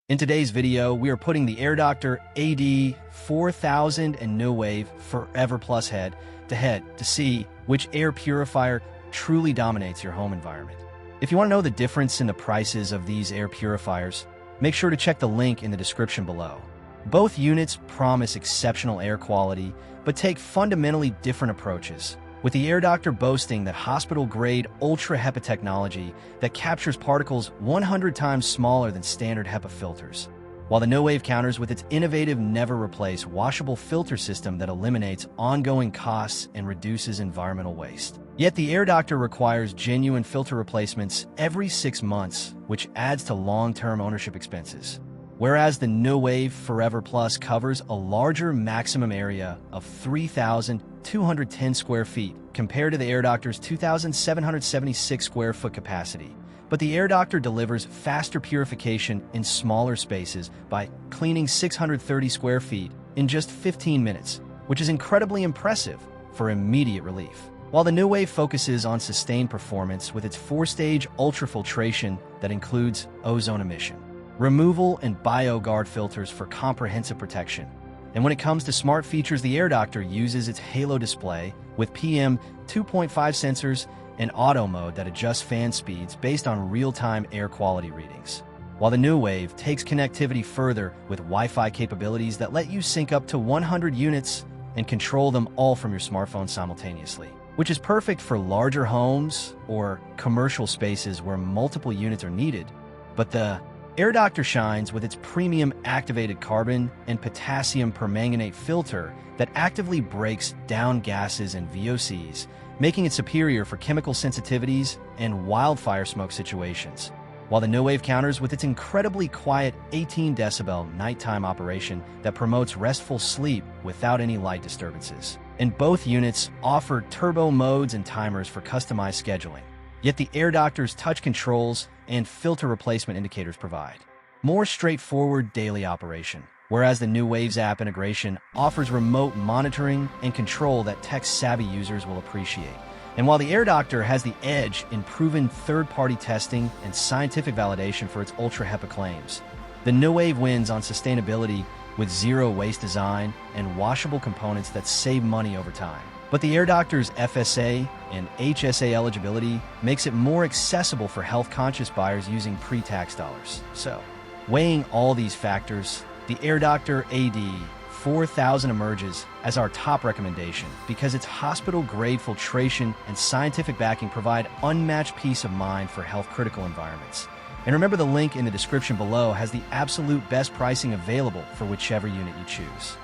In today's video, we are putting the AIRDOCTOR AD4000 and Nuwave Forever Plus head-to-head to see which air purifier truly dominates your home environment. If you want to know the difference in the prices of these air purifiers, make sure to check the link in the description below. Both units promise exceptional air quality, but take fundamentally different approaches, with the AIRDOCTOR boasting that hospital-grade UltraHEPA technology that captures particles 100 times smaller than standard HEPA filters, while the Nuwave counters with its innovative never-replace washable filter system that eliminates ongoing costs and reduces environmental waste. Yet the AIRDOCTOR requires genuine filter replacements every 6 months, which adds to long-term ownership expenses. Whereas the Nuwave Forever Plus covers a larger maximum area of 3,210 square feet compared to the AIRDOCTOR's 2,776 square foot capacity. But the AIRDOCTOR delivers faster purification in smaller spaces by cleaning 630 square feet in just 15 minutes, which is incredibly impressive for immediate relief. While the Nuwave focuses on sustained performance with its 4-stage ultrafiltration that includes ozone emission, removal, and BioGuard filters for comprehensive protection. And when it comes to smart features, the AIRDOCTOR uses its Halo display with PM 2.5 sensors and auto mode that adjusts fan speeds based on real-time air quality readings. While the Nuwave takes connectivity further with Wi-Fi capabilities that let you sync up to 100 units and control them all from your smartphone simultaneously, which is perfect for larger homes or commercial spaces where multiple units are needed. But the AIRDOCTOR shines with its premium activated carbon and potassium permanganate filter that actively breaks down gases and VOCs, making it superior for chemical sensitivities and wildfire smoke situations. While the Nuwave counters with its incredibly quiet 18 decibel nighttime operation that promotes restful sleep without any light disturbances. And both units offer turbo modes and timers for customized scheduling. Yet the AIRDOCTOR's touch controls and filter replacement indicators provide more straightforward daily operation, whereas the Nuwave's app integration offers remote monitoring and control that tech-savvy users will appreciate. And while the AIRDOCTOR has the edge in proven third-party testing and scientific validation for its UltraHEPA claims, the Nuwave wins on sustainability with zero-waste design and washable components that save money over time. But the AIRDOCTOR's FSA and HSA eligibility makes it more accessible for health-conscious buyers using pre-tax dollars. So, weighing all these factors, the AIRDOCTOR AD4000 emerges as our top recommendation because its hospital-grade filtration and scientific backing provide unmatched peace of mind for health-critical environments. And remember, the link in the description below has the absolute best pricing available for whichever unit you choose.